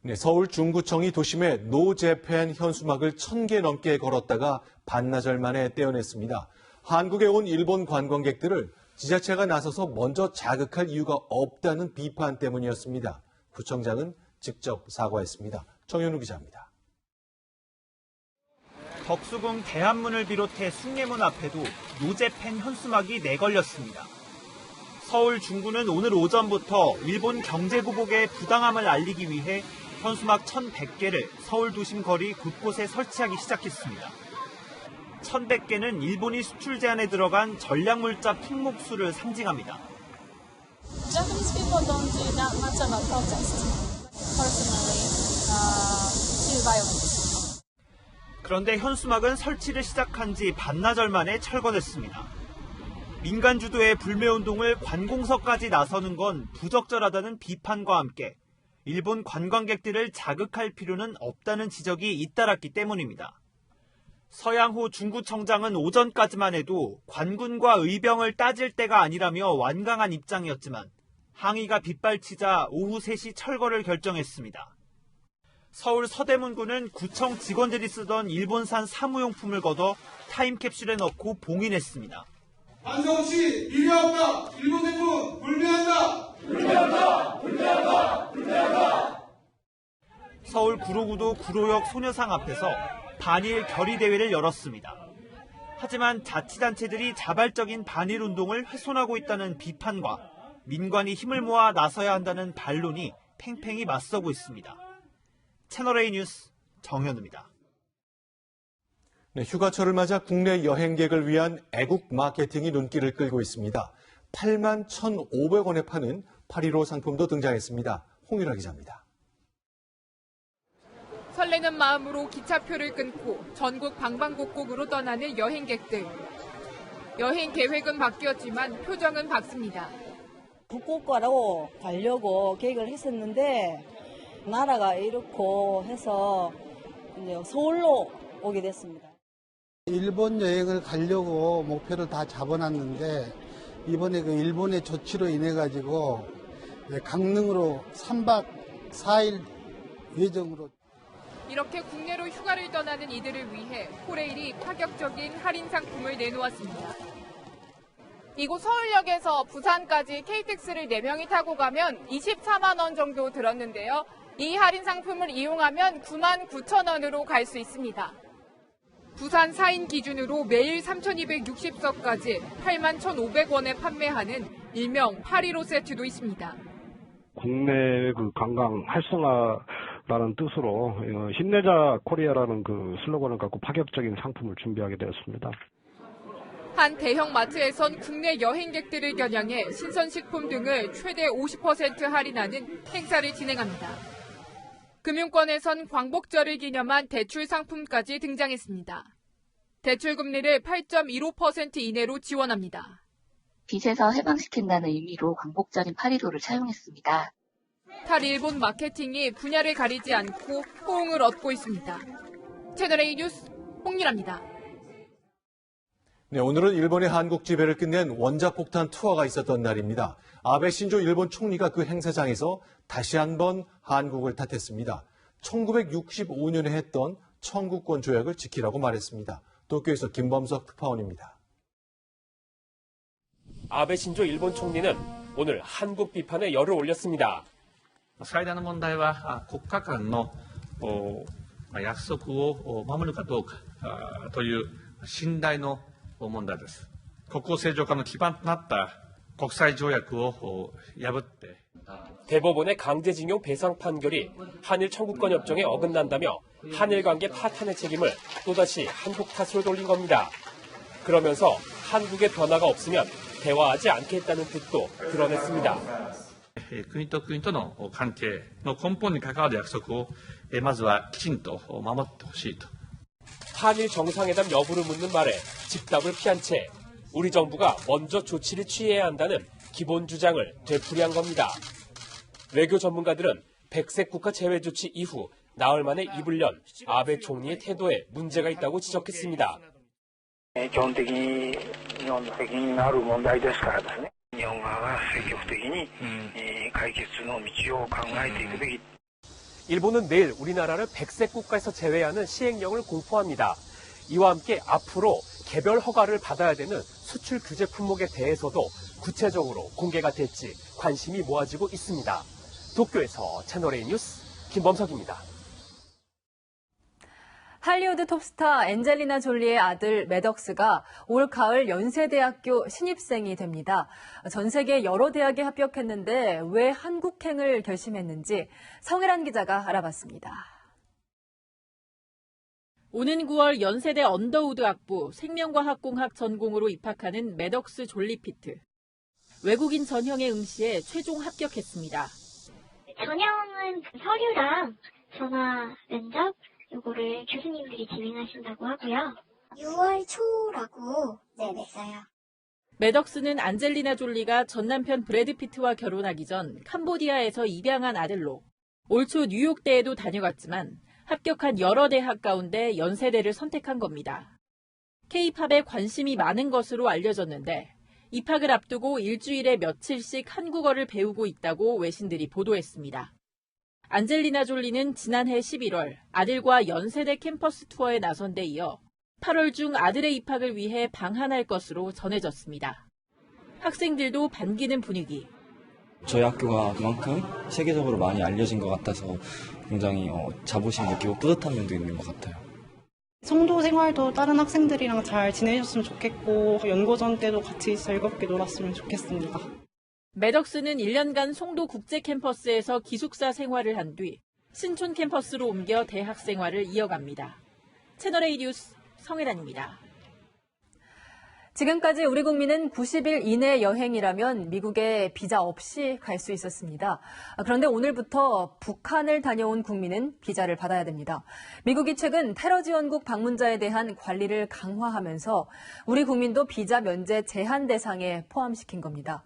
네, 서울 중구청이 도심에 노재팬 현수막을 1000개 넘게 걸었다가 반나절 만에 떼어냈습니다. 한국에 온 일본 관광객들을 지자체가 나서서 먼저 자극할 이유가 없다는 비판 때문이었습니다. 구청장은 직접 사과했습니다. 정현우 기자입니다. 덕수궁 대한문을 비롯해 숭례문 앞에도 노재팬 현수막이 내걸렸습니다. 서울 중구는 오늘 오전부터 일본 경제보복의 부당함을 알리기 위해 현수막 1,100개를 서울 도심 거리 곳곳에 설치하기 시작했습니다. 1,100개는 일본이 수출 제한에 들어간 전략물자 품목수를 상징합니다. Japanese people don't do that much of a protest. Personally, feel violent. 그런데 현수막은 설치를 시작한 지 반나절 만에 철거됐습니다. 민간 주도의 불매운동을 관공서까지 나서는 건 부적절하다는 비판과 함께 일본 관광객들을 자극할 필요는 없다는 지적이 잇따랐기 때문입니다. 서양호 중구청장은 오전까지만 해도 관군과 의병을 따질 때가 아니라며 완강한 입장이었지만 항의가 빗발치자 오후 3시 철거를 결정했습니다. 서울 서대문구는 구청 직원들이 쓰던 일본산 사무용품을 걷어 타임캡슐에 넣고 봉인했습니다. 반성 없이 미래없다. 일본 정부 불매한다. 불매한다. 불매한다. 불매한다. 서울 구로구도 구로역 소녀상 앞에서 반일 결의 대회를 열었습니다. 하지만 자치단체들이 자발적인 반일 운동을 훼손하고 있다는 비판과 민관이 힘을 모아 나서야 한다는 반론이 팽팽히 맞서고 있습니다. 채널A 뉴스 정현우입니다. 네, 휴가철을 맞아 국내 여행객을 위한 애국 마케팅이 눈길을 끌고 있습니다. 81,500원에 파는 8.15 상품도 등장했습니다. 홍유라 기자입니다. 설레는 마음으로 기차표를 끊고 전국 방방곡곡으로 떠나는 여행객들. 여행 계획은 바뀌었지만 표정은 밝습니다. 북극과로 가려고 계획을 했었는데 나라가 이렇고 해서 이제 서울로 오게 됐습니다. 일본 여행을 가려고 목표를 다 잡아놨는데 이번에 그 일본의 조치로 인해 가지고 강릉으로 3박 4일 예정으로. 이렇게 국내로 휴가를 떠나는 이들을 위해 코레일이 파격적인 할인 상품을 내놓았습니다. 이곳 서울역에서 부산까지 KTX를 4명이 타고 가면 24만 원 정도 들었는데요. 이 할인 상품을 이용하면 99,000원으로 갈 수 있습니다. 부산 4인 기준으로 매일 3,260석까지 81,500원에 판매하는 일명 8.15 세트도 있습니다. 국내 그 관광 활성화라는 뜻으로 힘내자 코리아라는 그 슬로건을 갖고 파격적인 상품을 준비하게 되었습니다. 한 대형 마트에선 국내 여행객들을 겨냥해 신선식품 등을 최대 50% 할인하는 행사를 진행합니다. 금융권에선 광복절을 기념한 대출 상품까지 등장했습니다. 대출 금리를 8.15% 이내로 지원합니다. 빚에서 해방시킨다는 의미로 광복절인 8.15를 차용했습니다. 탈일본 마케팅이 분야를 가리지 않고 호응을 얻고 있습니다. 채널A 뉴스 홍유라입니다. 네, 오늘은 일본의 한국 지배를 끝낸 원자폭탄 투하가 있었던 날입니다. 아베 신조 일본 총리가 그 행사장에서 다시 한번 한국을 탓했습니다. 1965년에 했던 청구권 조약을 지키라고 말했습니다. 도쿄에서 김범석 특파원입니다. 아베 신조 일본 총리는 오늘 한국 비판에 열을 올렸습니다. 最大の問題は国家間の約束を守るかどうかという信頼の問題です。国交正常化の基盤となった国際条約を破って 대법원의 강제징용 배상 판결이 한일 청구권 협정에 어긋난다며 한일 관계 파탄의 책임을 또다시 한국 탓으로 돌린 겁니다. 그러면서 한국의 변화가 없으면 대화하지 않겠다는 뜻도 드러냈습니다. 国と国との関係の根本に関わる約束をまずはきちんと守ってほしいと。 한일 정상회담 여부를 묻는 말에 즉답을 피한 채 우리 정부가 먼저 조치를 취해야 한다는 기본 주장을 되풀이한 겁니다. 외교 전문가들은 백색 국가 제외 조치 이후 나흘 만에 입을 연 아베 총리의 태도에 문제가 있다고 지적했습니다. 基本的に日本の責任のある問題ですからですね。日本側が積極的に解決の道を考えていくべき。 일본은 내일 우리나라를 백색 국가에서 제외하는 시행령을 공포합니다. 이와 함께 앞으로 개별 허가를 받아야 되는 수출 규제 품목에 대해서도 구체적으로 공개가 될지 관심이 모아지고 있습니다. 도쿄에서 채널A 뉴스 김범석입니다. 할리우드 톱스타 엔젤리나 졸리의 아들 매덕스가 올 가을 연세대학교 신입생이 됩니다. 전 세계 여러 대학에 합격했는데 왜 한국행을 결심했는지 성혜란 기자가 알아봤습니다. 오는 9월 연세대 언더우드 학부 생명과학공학 전공으로 입학하는 매덕스 졸리피트. 외국인 전형의 응시에 최종 합격했습니다. 전형은 서류랑 전화 면접 요거를 교수님들이 진행하신다고 하고요. 6월 초라고 냈어요. 매덕스는 안젤리나 졸리가 전 남편 브래드 피트와 결혼하기 전 캄보디아에서 입양한 아들로 올 초 뉴욕대에도 다녀갔지만 합격한 여러 대학 가운데 연세대를 선택한 겁니다. K-팝에 관심이 많은 것으로 알려졌는데 입학을 앞두고 일주일에 며칠씩 한국어를 배우고 있다고 외신들이 보도했습니다. 안젤리나 졸리는 지난해 11월 아들과 연세대 캠퍼스 투어에 나선 데 이어 8월 중 아들의 입학을 위해 방한할 것으로 전해졌습니다. 학생들도 반기는 분위기. 저희 학교가 그만큼 세계적으로 많이 알려진 것 같아서 굉장히 자부심 느끼고 뿌듯한 면도 있는 것 같아요. 송도 생활도 다른 학생들이랑 잘 지내셨으면 좋겠고 연고전 때도 같이 즐겁게 놀았으면 좋겠습니다. 매덕스는 1년간 송도 국제 캠퍼스에서 기숙사 생활을 한 뒤 신촌 캠퍼스로 옮겨 대학 생활을 이어갑니다. 채널A 뉴스 성혜란입니다. 지금까지 우리 국민은 90일 이내 여행이라면 미국에 비자 없이 갈 수 있었습니다. 그런데 오늘부터 북한을 다녀온 국민은 비자를 받아야 됩니다. 미국이 최근 테러 지원국 방문자에 대한 관리를 강화하면서 우리 국민도 비자 면제 제한 대상에 포함시킨 겁니다.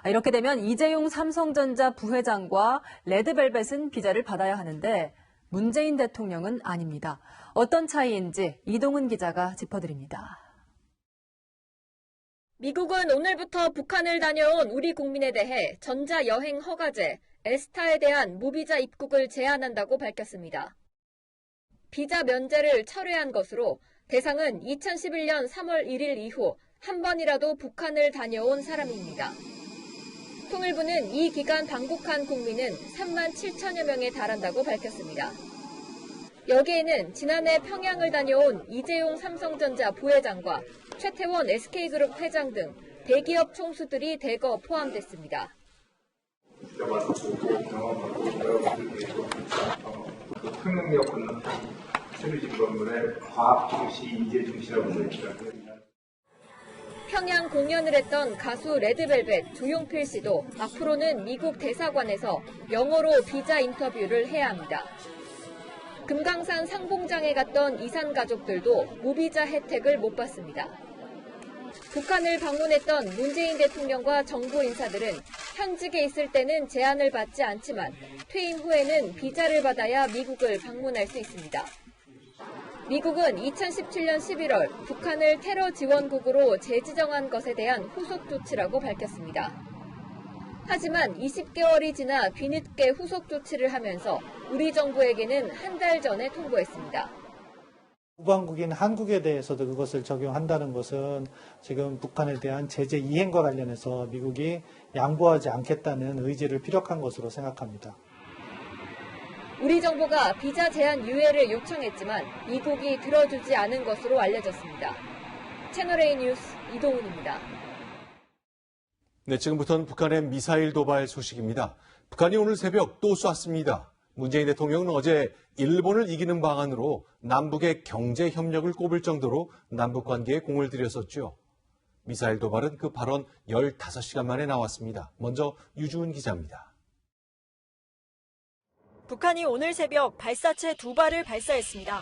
이렇게 되면 이재용 삼성전자 부회장과 레드벨벳은 비자를 받아야 하는데 문재인 대통령은 아닙니다. 어떤 차이인지 이동은 기자가 짚어드립니다. 미국은 오늘부터 북한을 다녀온 우리 국민에 대해 전자여행 허가제, 에스타에 대한 무비자 입국을 제한한다고 밝혔습니다. 비자 면제를 철회한 것으로 대상은 2011년 3월 1일 이후 한 번이라도 북한을 다녀온 사람입니다. 통일부는 이 기간 방북한 국민은 3만 7천여 명에 달한다고 밝혔습니다. 여기에는 지난해 평양을 다녀온 이재용 삼성전자 부회장과 최태원 SK그룹 회장 등 대기업 총수들이 대거 포함됐습니다. 통역력 없는 세류진 건물의 과학 중시, 인재 중시라고 불리더라고요. 평양 공연을 했던 가수 레드벨벳 조용필 씨도 앞으로는 미국 대사관에서 영어로 비자 인터뷰를 해야 합니다. 금강산 상봉장에 갔던 이산 가족들도 무비자 혜택을 못 받습니다. 북한을 방문했던 문재인 대통령과 정부 인사들은 현직에 있을 때는 제한을 받지 않지만 퇴임 후에는 비자를 받아야 미국을 방문할 수 있습니다. 미국은 2017년 11월 북한을 테러 지원국으로 재지정한 것에 대한 후속 조치라고 밝혔습니다. 하지만 20개월이 지나 뒤늦게 후속 조치를 하면서 우리 정부에게는 한 달 전에 통보했습니다. 우방국인 한국에 대해서도 그것을 적용한다는 것은 지금 북한에 대한 제재 이행과 관련해서 미국이 양보하지 않겠다는 의지를 피력한 것으로 생각합니다. 우리 정부가 비자 제한 유예를 요청했지만 미국이 들어주지 않은 것으로 알려졌습니다. 채널A 뉴스 이동훈입니다. 네, 지금부터는 북한의 미사일 도발 소식입니다. 북한이 오늘 새벽 또 쐈습니다. 문재인 대통령은 어제 일본을 이기는 방안으로 남북의 경제 협력을 꼽을 정도로 남북 관계에 공을 들였었죠. 미사일 도발은 그 발언 15시간 만에 나왔습니다. 먼저 유주은 기자입니다. 북한이 오늘 새벽 발사체 2발을 발사했습니다.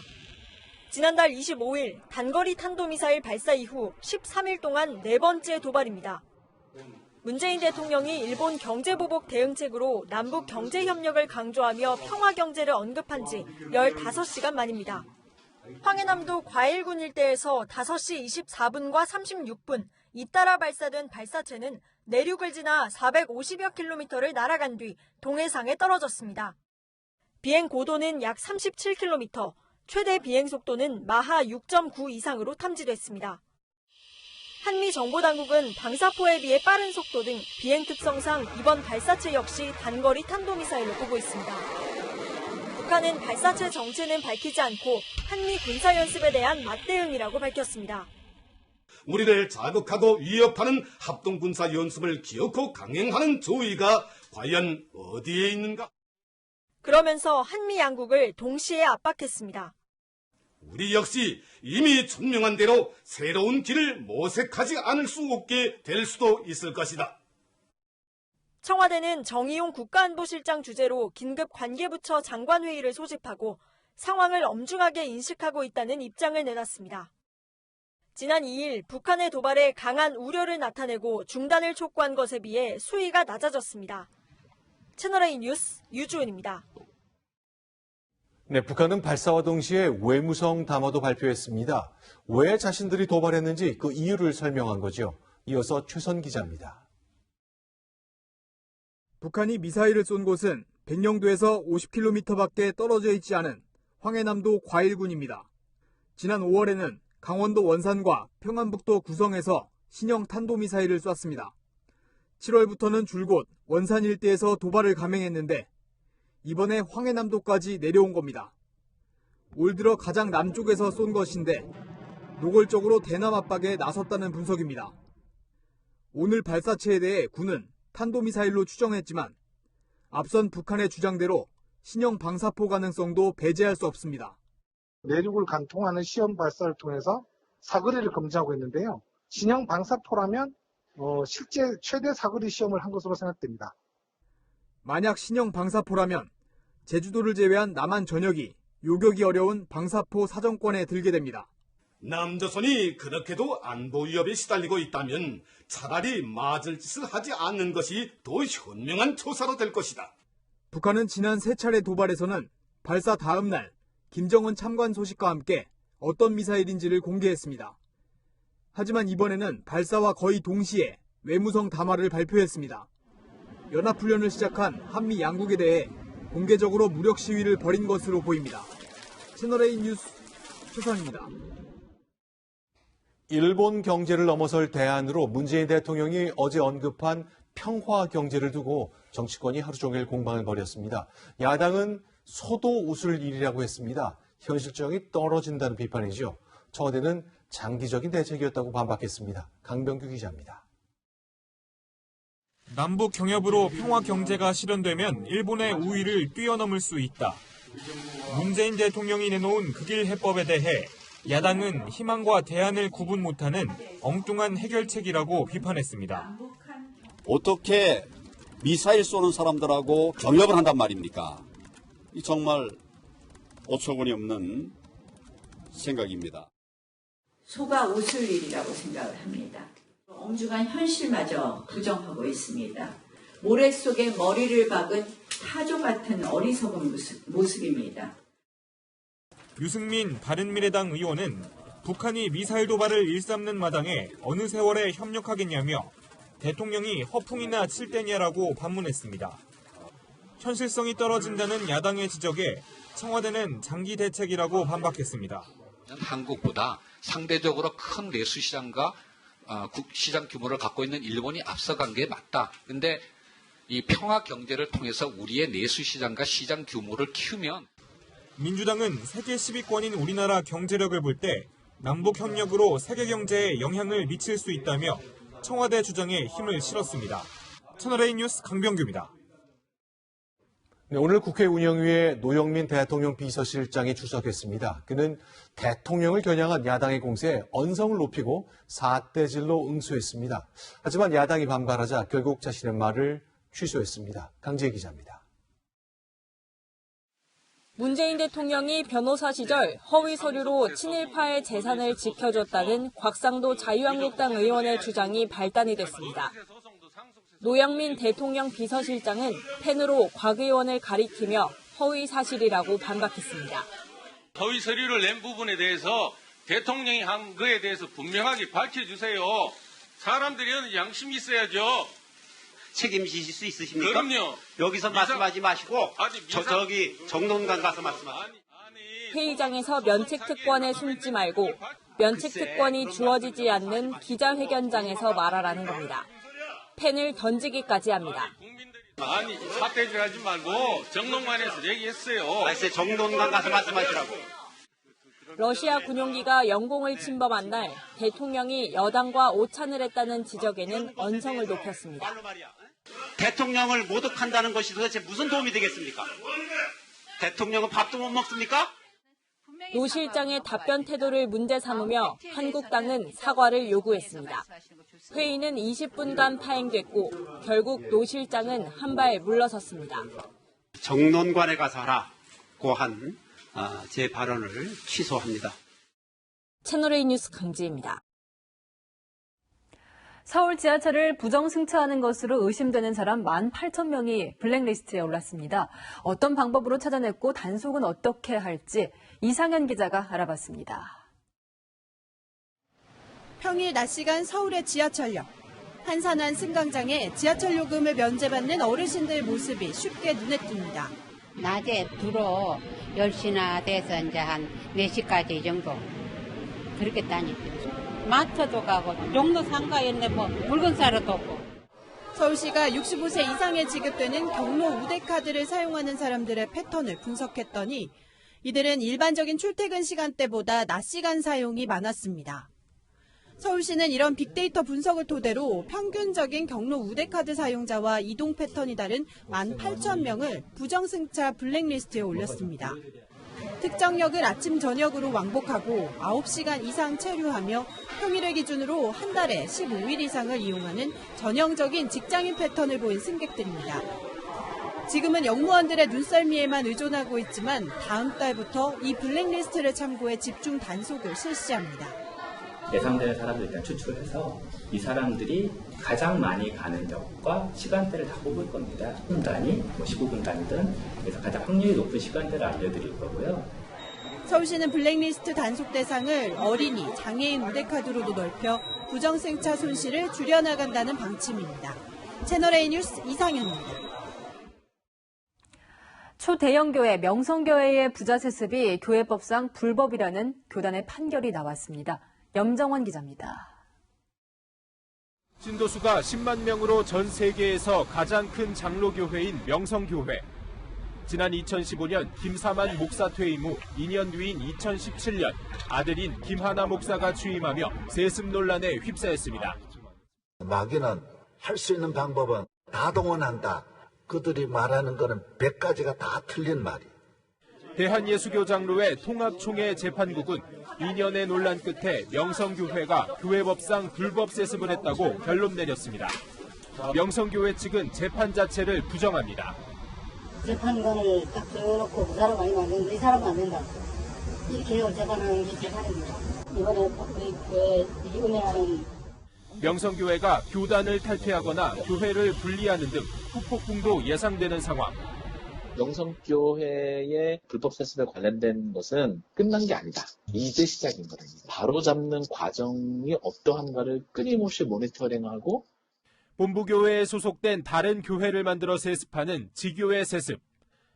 지난달 25일 단거리 탄도미사일 발사 이후 13일 동안 4번째 도발입니다. 문재인 대통령이 일본 경제보복 대응책으로 남북 경제협력을 강조하며 평화경제를 언급한 지 15시간 만입니다. 황해남도 과일군 일대에서 5시 24분과 36분 잇따라 발사된 발사체는 내륙을 지나 450여 킬로미터를 날아간 뒤 동해상에 떨어졌습니다. 비행 고도는 약 37km, 최대 비행 속도는 마하 6.9 이상으로 탐지됐습니다. 한미 정보당국은 방사포에 비해 빠른 속도 등 비행 특성상 이번 발사체 역시 단거리 탄도미사일로 보고 있습니다. 북한은 발사체 정체는 밝히지 않고 한미 군사연습에 대한 맞대응이라고 밝혔습니다. 우리를 자극하고 위협하는 합동군사연습을 기어코 강행하는 조의가 과연 어디에 있는가? 그러면서 한미 양국을 동시에 압박했습니다. 우리 역시 이미 천명한 대로 새로운 길을 모색하지 않을 수 없게 될 수도 있을 것이다. 청와대는 정의용 국가안보실장 주재로 긴급 관계부처 장관회의를 소집하고 상황을 엄중하게 인식하고 있다는 입장을 내놨습니다. 지난 2일 북한의 도발에 강한 우려를 나타내고 중단을 촉구한 것에 비해 수위가 낮아졌습니다. 채널A 뉴스 유주은입니다. 네, 북한은 발사와 동시에 외무성 담화도 발표했습니다. 왜 자신들이 도발했는지 그 이유를 설명한 거죠. 이어서 최선 기자입니다. 북한이 미사일을 쏜 곳은 백령도에서 50km밖에 떨어져 있지 않은 황해남도 과일군입니다. 지난 5월에는 강원도 원산과 평안북도 구성에서 신형 탄도미사일을 쐈습니다. 7월부터는 줄곧 원산 일대에서 도발을 감행했는데 이번에 황해남도까지 내려온 겁니다. 올 들어 가장 남쪽에서 쏜 것인데 노골적으로 대남 압박에 나섰다는 분석입니다. 오늘 발사체에 대해 군은 탄도미사일로 추정했지만 앞선 북한의 주장대로 신형 방사포 가능성도 배제할 수 없습니다. 내륙을 관통하는 시험 발사를 통해서 사거리를 검증하고 있는데요. 신형 방사포라면 실제 최대 사거리 시험을 한 것으로 생각됩니다. 만약 신형 방사포라면 제주도를 제외한 남한 전역이 요격이 어려운 방사포 사정권에 들게 됩니다. 남조선이 그렇게도 안보 위협에 시달리고 있다면 차라리 맞을 짓을 하지 않는 것이 더 현명한 조사로 될 것이다. 북한은 지난 3차례 도발에서는 발사 다음 날 김정은 참관 소식과 함께 어떤 미사일인지를 공개했습니다. 하지만 이번에는 발사와 거의 동시에 외무성 담화를 발표했습니다. 연합훈련을 시작한 한미 양국에 대해 공개적으로 무력 시위를 벌인 것으로 보입니다. 채널A 뉴스 최선입니다. 일본 경제를 넘어설 대안으로 문재인 대통령이 어제 언급한 평화 경제를 두고 정치권이 하루 종일 공방을 벌였습니다. 야당은 소도 웃을 일이라고 했습니다. 현실성이 떨어진다는 비판이죠. 청와대는 장기적인 대책이었다고 반박했습니다. 강병규 기자입니다. 남북 경협으로 평화 경제가 실현되면 일본의 우위를 뛰어넘을 수 있다. 문재인 대통령이 내놓은 극일 해법에 대해 야당은 희망과 대안을 구분 못하는 엉뚱한 해결책이라고 비판했습니다. 어떻게 미사일 쏘는 사람들하고 경협을 한단 말입니까? 이 정말 어처구니 없는 생각입니다. 소가 웃을 일이라고 생각을 합니다. 엄중한 현실마저 부정하고 있습니다. 모래 속에 머리를 박은 타조 같은 어리석은 모습입니다. 유승민 바른미래당 의원은 북한이 미사일 도발을 일삼는 마당에 어느 세월에 협력하겠냐며 대통령이 허풍이나 칠 때냐라고 반문했습니다. 현실성이 떨어진다는 야당의 지적에 청와대는 장기 대책이라고 반박했습니다. 한국보다 상대적으로 큰 내수 시장과 시장 규모를 갖고 있는 일본이 앞서간 게 맞다. 그런데 이 평화 경제를 통해서 우리의 내수 시장과 시장 규모를 키우면 민주당은 세계 10위권인 우리나라 경제력을 볼 때 남북 협력으로 세계 경제에 영향을 미칠 수 있다며 청와대 주장에 힘을 실었습니다. 채널A 뉴스 강병규입니다. 네, 오늘 국회 운영위에 노영민 대통령 비서실장이 출석했습니다. 그는 대통령을 겨냥한 야당의 공세에 언성을 높이고 삿대질로 응수했습니다. 하지만 야당이 반발하자 결국 자신의 말을 취소했습니다. 강지혜 기자입니다. 문재인 대통령이 변호사 시절 허위 서류로 친일파의 재산을 지켜줬다는 곽상도 자유한국당 의원의 주장이 발단이 됐습니다. 노영민 대통령 비서실장은 펜으로 곽 의원을 가리키며 허위 사실이라고 반박했습니다. 허위 서류를 낸 부분에 대해서 대통령이 한 거에 대해서 분명하게 밝혀주세요. 사람들이 양심이 있어야죠. 책임지실 수 있으십니까? 그럼요. 여기서 말씀하지 마시고 저기 정론관 가서 말씀하세요. 회의장에서 면책 특권에 숨지 말고 면책 특권이 주어지지 않는 기자회견장에서 말하라는 겁니다. 펜을 던지기까지 합니다. 아니 사태질 하지 말고 정론관에서 얘기했어요. 글쎄 정론관 가서 말씀하시라고. 러시아 군용기가 영공을 침범한 날 대통령이 여당과 오찬을 했다는 지적에는 언성을 높였습니다. 대통령을 모독한다는 것이 도대체 무슨 도움이 되겠습니까? 대통령은 밥도 못 먹습니까? 노 실장의 답변 태도를 문제 삼으며 한국당은 사과를 요구했습니다. 회의는 20분간 파행됐고 결국 노 실장은 한 발 물러섰습니다. 정론관에 가서 하라고 한 제 발언을 취소합니다. 채널A 뉴스 강지혜입니다. 서울 지하철을 부정승차하는 것으로 의심되는 사람 18,000명이 블랙리스트에 올랐습니다. 어떤 방법으로 찾아냈고 단속은 어떻게 할지 이상현 기자가 알아봤습니다. 평일 낮 시간 서울의 지하철역. 한산한 승강장에 지하철 요금을 면제받는 어르신들 모습이 쉽게 눈에 띕니다. 낮에 주로 10시나 돼서 이제 한 4시까지 이 정도 그렇게 다니죠. 마트도 가고 종로 상가였는데 뭐 물건 사러 도 오고. 서울시가 65세 이상에 지급되는 경로 우대카드를 사용하는 사람들의 패턴을 분석했더니 이들은 일반적인 출퇴근 시간대보다 낮 시간 사용이 많았습니다. 서울시는 이런 빅데이터 분석을 토대로 평균적인 경로 우대카드 사용자와 이동 패턴이 다른 18,000명을 부정승차 블랙리스트에 올렸습니다. 특정역을 아침 저녁으로 왕복하고 9시간 이상 체류하며 평일을 기준으로 한 달에 15일 이상을 이용하는 전형적인 직장인 패턴을 보인 승객들입니다. 지금은 영무원들의 눈썰미에만 의존하고 있지만 다음 달부터 이 블랙리스트를 참고해 집중 단속을 실시합니다. 예상되는 사람들 일단 추출해서 이 사람들이 가장 많이 가는 역과 시간대를 다 뽑을 겁니다. 10분 단위, 15분 단위든 그래서 가장 확률이 높은 시간대를 알려드릴 거고요. 서울시는 블랙리스트 단속 대상을 어린이, 장애인 우대카드로도 넓혀 부정승차 손실을 줄여나간다는 방침입니다. 채널A 뉴스 이상현입니다. 초대형 교회 명성교회의 부자 세습이 교회법상 불법이라는 교단의 판결이 나왔습니다. 염정원 기자입니다. 신도수가 10만 명으로 전 세계에서 가장 큰 장로교회인 명성교회. 지난 2015년 김사만 목사 퇴임 후 2년 뒤인 2017년 아들인 김하나 목사가 취임하며 세습 논란에 휩싸였습니다. 마귀는 할 수 있는 방법은 다 동원한다. 그들이 말하는 거는 100가지가 다 틀린 말이에요. 대한예수교 장로회 통합총회 재판국은 2년의 논란 끝에 명성교회가 교회법상 불법 세습을 했다고 결론 내렸습니다. 명성교회 측은 재판 자체를 부정합니다. 재판관을 딱 줘놓고 그 사람 아니면 안 된다, 이 사람은 안 된다. 이렇게 해서 재판하는 게 재판입니다. 이번에 우리 교회 은혜하는 명성교회가 교단을 탈퇴하거나 교회를 분리하는 등 후폭풍도 예상되는 상황. 명성교회의 불법 세습에 관련된 것은 끝난 게 아니다. 이제 시작인 거다. 바로잡는 과정이 어떠한가를 끊임없이 모니터링하고 본부교회에 소속된 다른 교회를 만들어 세습하는 지교회 세습,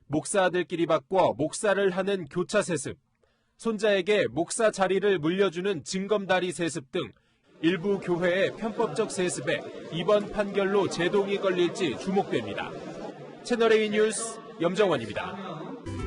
목사들끼리 바꿔 목사를 하는 교차 세습, 손자에게 목사 자리를 물려주는 징검다리 세습 등 일부 교회의 편법적 세습에 이번 판결로 제동이 걸릴지 주목됩니다. 채널A 뉴스 염정원입니다.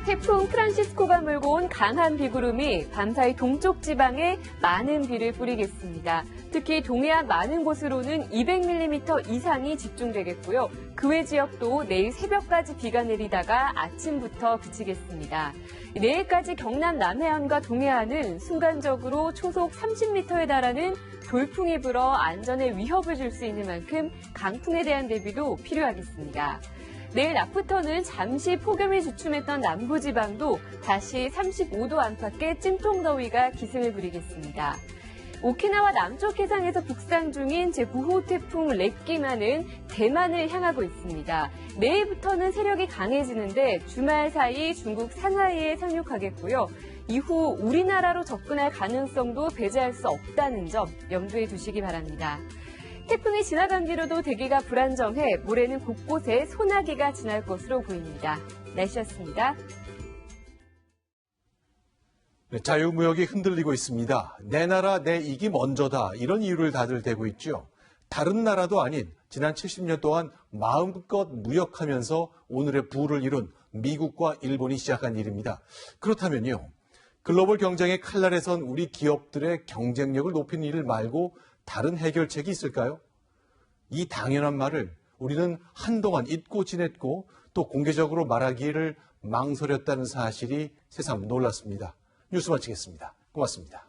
태풍 프란시스코가 몰고 온 강한 비구름이 밤사이 동쪽 지방에 많은 비를 뿌리겠습니다. 특히 동해안 많은 곳으로는 200mm 이상이 집중되겠고요. 그 외 지역도 내일 새벽까지 비가 내리다가 아침부터 그치겠습니다. 내일까지 경남 남해안과 동해안은 순간적으로 초속 30m에 달하는 돌풍이 불어 안전에 위협을 줄 수 있는 만큼 강풍에 대한 대비도 필요하겠습니다. 내일 낮부터는 잠시 폭염이 주춤했던 남부지방도 다시 35도 안팎의 찜통더위가 기승을 부리겠습니다. 오키나와 남쪽 해상에서 북상 중인 제9호 태풍 렉기만은 대만을 향하고 있습니다. 내일부터는 세력이 강해지는데 주말 사이 중국 상하이에 상륙하겠고요. 이후 우리나라로 접근할 가능성도 배제할 수 없다는 점 염두에 두시기 바랍니다. 태풍이 지나간 뒤로도 대기가 불안정해 모레는 곳곳에 소나기가 지날 것으로 보입니다. 날씨였습니다. 네, 자유무역이 흔들리고 있습니다. 내 나라 내 이익이 먼저다 이런 이유를 다들 대고 있죠. 다른 나라도 아닌 지난 70년 동안 마음껏 무역하면서 오늘의 부를 이룬 미국과 일본이 시작한 일입니다. 그렇다면요. 글로벌 경쟁의 칼날에 선 우리 기업들의 경쟁력을 높이는 일 말고 다른 해결책이 있을까요? 이 당연한 말을 우리는 한동안 잊고 지냈고 또 공개적으로 말하기를 망설였다는 사실이 새삼 놀랐습니다. 뉴스 마치겠습니다. 고맙습니다.